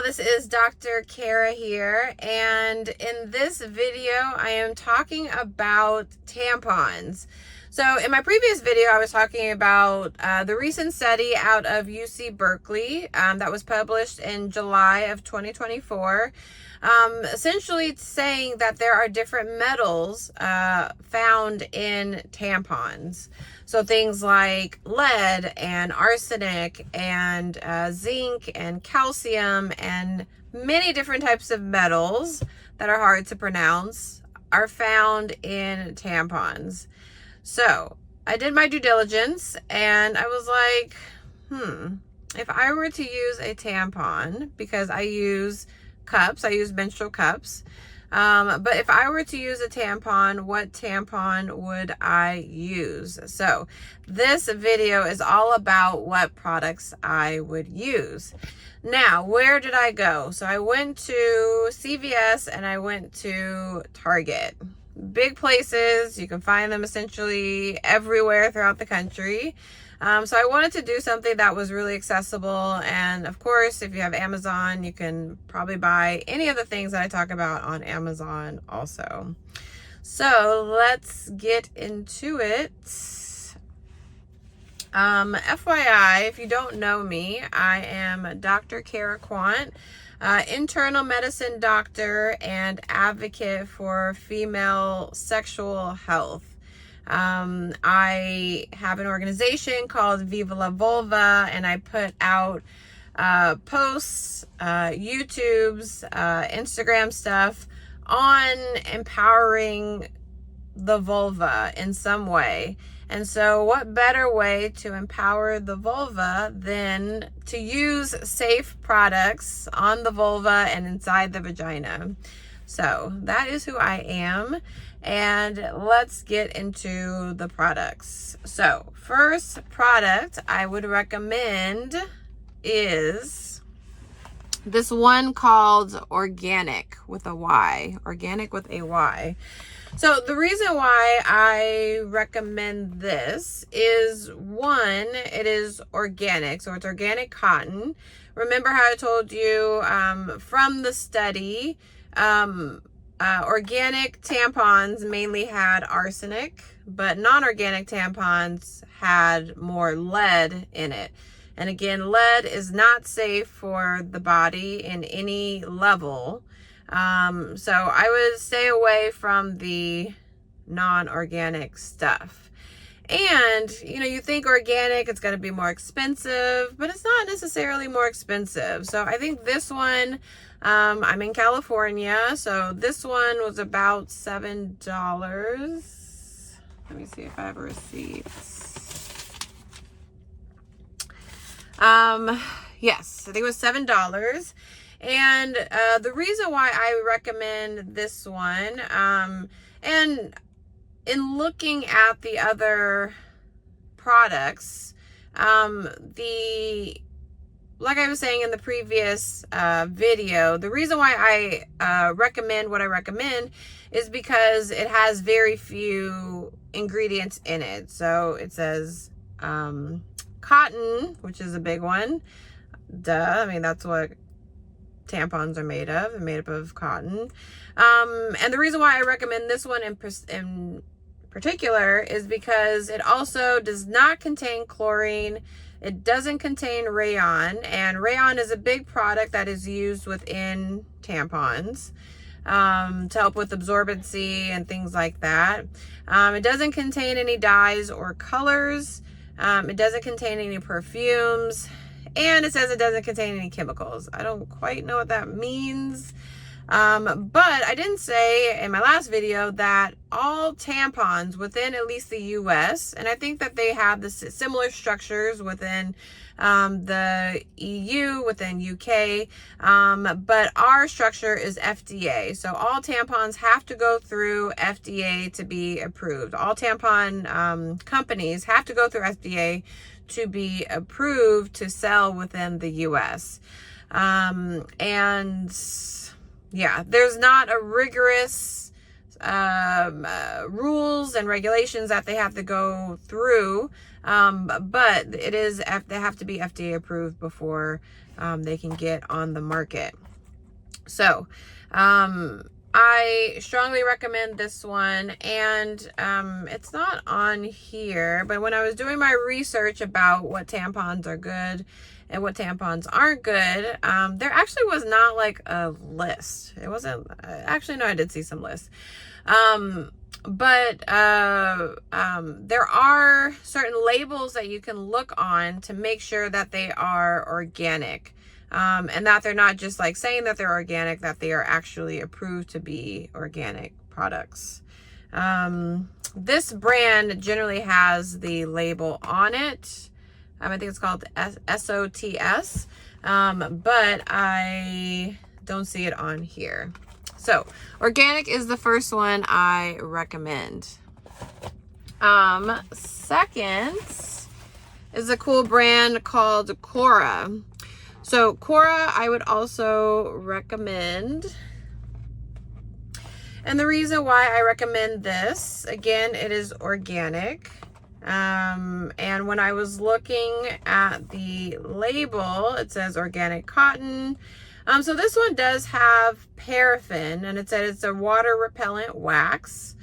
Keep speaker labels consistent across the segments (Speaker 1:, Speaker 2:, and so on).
Speaker 1: y'all, this is Dr. Kara here, and in this video I am talking about tampons. So in my previous video I was talking about the recent study out of UC Berkeley that was published in July of 2024, essentially saying that there are different metals found in tampons. So things like lead and arsenic and zinc and calcium and many different types of metals that are hard to pronounce are found in tampons. So I did my due diligence and I was like, if I were to use a tampon, because I use cups, I use menstrual cups, but if I were to use a tampon, what tampon would I use? So this video is all about what products I would use. Now, where did I go? So I went to CVS and I went to Target. Big places, you can find them essentially everywhere throughout the country. So I wanted to do something that was really accessible, and of course if you have Amazon you can probably buy any of the things that I talk about on Amazon also. So let's get into it. FYI, if you don't know me, I am Dr. Kara Quant, internal medicine doctor and advocate for female sexual health. I have an organization called Viva La Vulva, and I put out posts, YouTubes, Instagram stuff on empowering the vulva in some way. And so what better way to empower the vulva than to use safe products on the vulva and inside the vagina? So that is who I am. And let's get into the products. So first product I would recommend is this one called Organic with a Y. Organic with a Y. So the reason why I recommend this is, one, it is organic. So it's organic cotton. Remember how I told you from the study, organic tampons mainly had arsenic, but non-organic tampons had more lead in it. And again, lead is not safe for the body in any level. So I would stay away from the non-organic stuff. And, you think organic, it's going to be more expensive, but it's not necessarily more expensive. So I think this one, I'm in California, so this one was about $7. Let me see if I have a receipt. Yes, I think it was $7. And the reason why I recommend this one, and in looking at the other products, like I was saying in the previous video, the reason why I recommend what I recommend is because it has very few ingredients in it. So it says cotton, which is a big one. Duh, I mean, that's what tampons are made of. They're made up of cotton. And the reason why I recommend this one in particular is because it also does not contain chlorine. It doesn't contain rayon, and rayon is a big product that is used within tampons to help with absorbency and things like that. It doesn't contain any dyes or colors. It doesn't contain any perfumes, and it says it doesn't contain any chemicals. I don't quite know what that means. But I didn't say in my last video that all tampons within at least the US, and I think that they have the similar structures within the EU, within UK, but our structure is FDA. So all tampons have to go through FDA to be approved. All tampon companies have to go through FDA to be approved to sell within the US. And yeah, there's not a rigorous rules and regulations that they have to go through, but they have to be FDA approved before they can get on the market. So I strongly recommend this one, and it's not on here, but when I was doing my research about what tampons are good and what tampons aren't good, there actually was not like a list. It wasn't, actually, no, I did see some lists. But there are certain labels that you can look on to make sure that they are organic. And that they're not just like saying that they're organic, that they are actually approved to be organic products. This brand generally has the label on it. I think it's called SOTS, but I don't see it on here. So organic is the first one I recommend. Second is a cool brand called Cora. So Cora, I would also recommend. And the reason why I recommend this, again, it is organic. And when I was looking at the label, it says organic cotton. So this one does have paraffin, and it said it's a water repellent wax.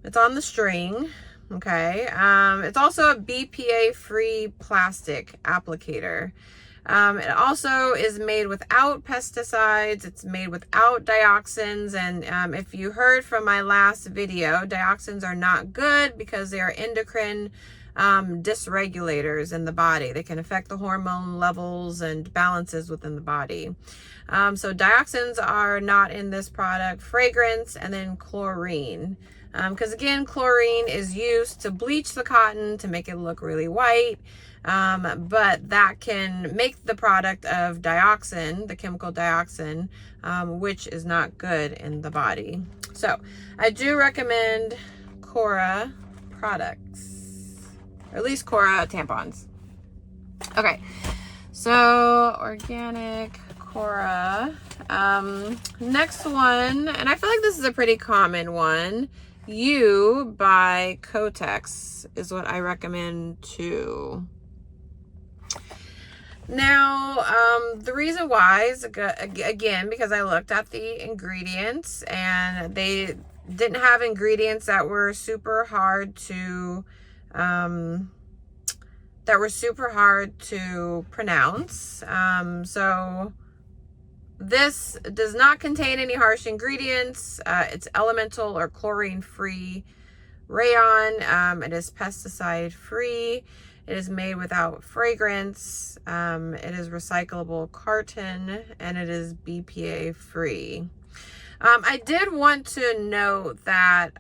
Speaker 1: It's on the string. Okay. It's also a BPA-free plastic applicator. It also is made without pesticides. It's made without dioxins. And if you heard from my last video, dioxins are not good because they are endocrine dysregulators in the body. They can affect the hormone levels and balances within the body. So dioxins are not in this product. Fragrance, and then chlorine. Because again, chlorine is used to bleach the cotton to make it look really white. But that can make the product of dioxin, the chemical dioxin, which is not good in the body. So I do recommend Cora products, or at least Cora tampons. Okay, so organic Cora. Next one, and I feel like this is a pretty common one. You by Kotex is what I recommend too. Now, the reason why is, again, because I looked at the ingredients, and they didn't have ingredients that were super hard to, pronounce. So this does not contain any harsh ingredients. It's elemental or chlorine-free rayon. It is pesticide-free. It is made without fragrance. It is recyclable carton, and it is BPA free. I did want to note that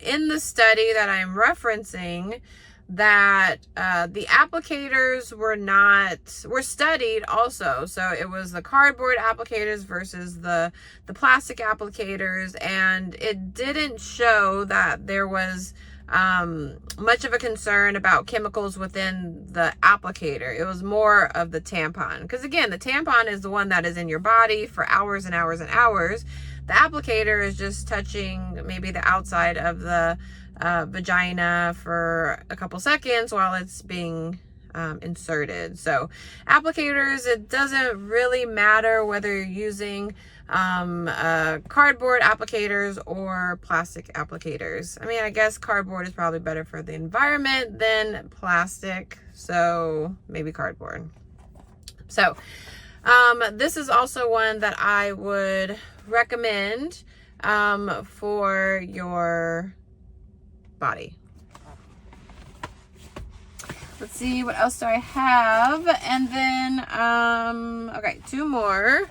Speaker 1: in the study that I'm referencing, that the applicators were studied also. So it was the cardboard applicators versus the plastic applicators, and it didn't show that there was much of a concern about chemicals within the applicator. It was more of the tampon, because again, the tampon is the one that is in your body for hours and hours and hours. The applicator is just touching maybe the outside of the vagina for a couple seconds while it's being inserted. So applicators, it doesn't really matter whether you're using cardboard applicators or plastic applicators. I mean, I guess cardboard is probably better for the environment than plastic, so maybe cardboard. So this is also one that I would recommend for your body. Let's see, what else do I have? And then, okay, two more.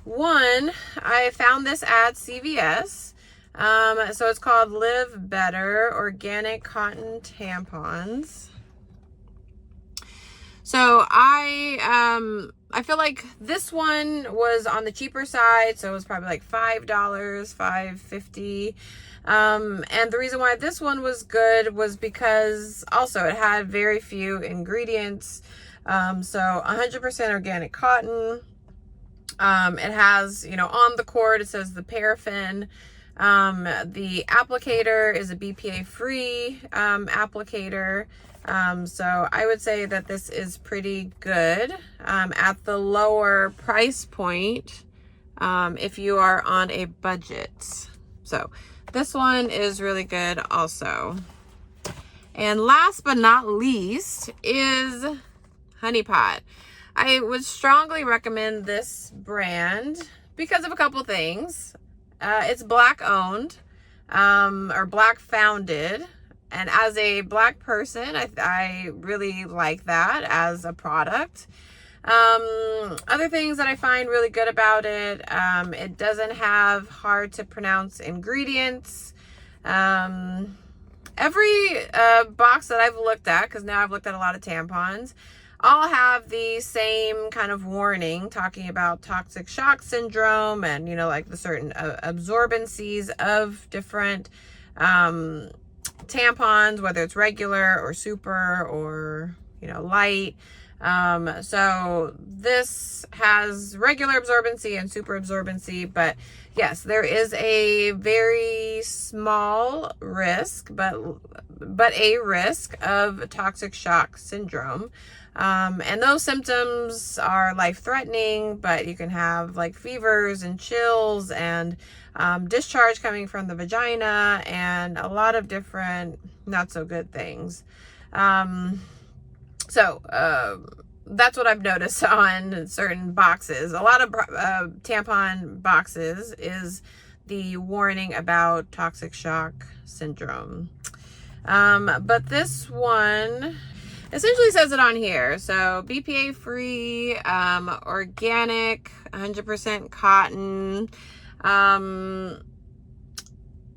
Speaker 1: One, I found this at CVS. So it's called Live Better Organic Cotton Tampons. So I feel like this one was on the cheaper side, so it was probably like $5, $5.50. And the reason why this one was good was because also it had very few ingredients. So 100% organic cotton. It has, on the cord, it says the paraffin. The applicator is a BPA free applicator. So I would say that this is pretty good at the lower price point if you are on a budget. So this one is really good also. And last but not least is Honey Pot. I would strongly recommend this brand because of a couple things. It's Black owned or Black founded. And as a Black person, I really like that as a product. Other things that I find really good about it, it doesn't have hard to pronounce ingredients. Every box that I've looked at, because now I've looked at a lot of tampons, all have the same kind of warning talking about toxic shock syndrome and, like the certain absorbencies of different tampons, whether it's regular or super or, light. So this has regular absorbency and super absorbency, but yes, there is a very small risk, but a risk of toxic shock syndrome. And those symptoms are life-threatening, but you can have like fevers and chills and discharge coming from the vagina and a lot of different not so good things. So that's what I've noticed on certain boxes. A lot of tampon boxes is the warning about toxic shock syndrome. But this one essentially says it on here. So BPA free, organic, 100% cotton.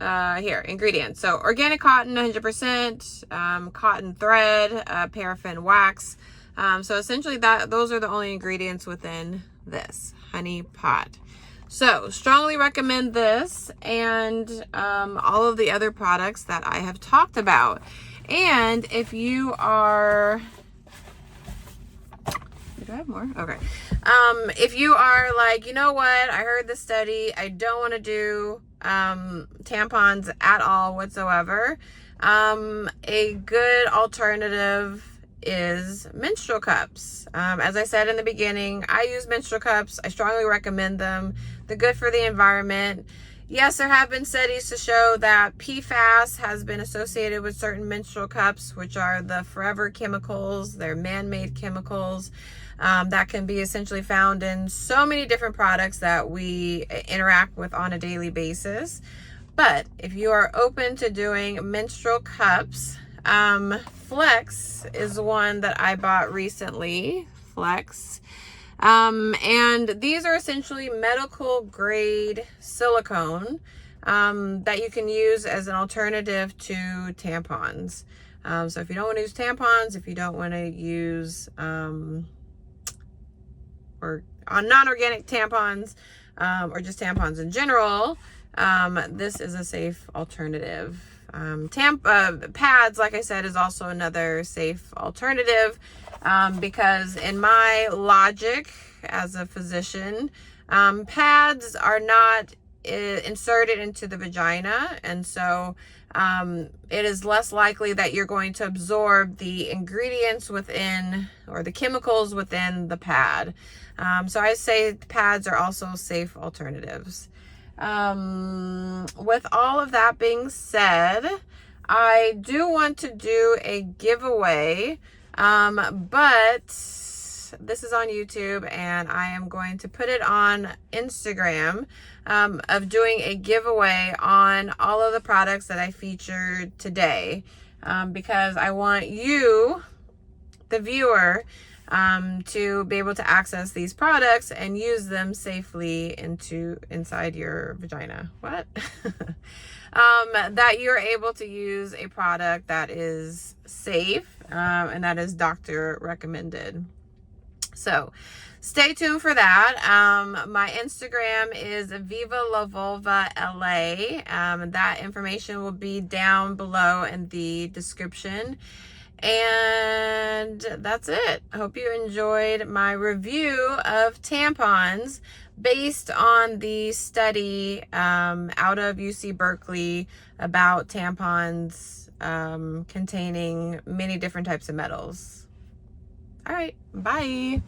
Speaker 1: Here, ingredients. So organic cotton, 100%, cotton thread, paraffin wax. So essentially those are the only ingredients within this Honey Pot. So strongly recommend this and all of the other products that I have talked about. And if you are, do I have more? Okay. If you are like, you know what, I heard the study, I don't want to do tampons at all whatsoever, a good alternative is menstrual cups. As I said in the beginning, I use menstrual cups. I strongly recommend them. They're good for the environment. Yes, there have been studies to show that PFAS has been associated with certain menstrual cups, which are the forever chemicals. They're man-made chemicals that can be essentially found in so many different products that we interact with on a daily basis. But if you are open to doing menstrual cups, Flex is one that I bought recently. Flex. And these are essentially medical grade silicone that you can use as an alternative to tampons. So if you don't want to use tampons, if you don't want to use or non-organic tampons or just tampons in general, this is a safe alternative. Pads, like I said, is also another safe alternative because in my logic as a physician, pads are not inserted into the vagina, and so it is less likely that you're going to absorb the ingredients within or the chemicals within the pad. So I say pads are also safe alternatives. With all of that being said, I do want to do a giveaway, but this is on YouTube and I am going to put it on Instagram, of doing a giveaway on all of the products that I featured today, because I want you, the viewer, to be able to access these products and use them safely inside your vagina. What? That you're able to use a product that is safe and that is doctor recommended. So stay tuned for that. My Instagram is Viva La Vulva LA. That information will be down below in the description. And that's it. I hope you enjoyed my review of tampons based on the study out of UC Berkeley about tampons containing many different types of metals. All right, bye.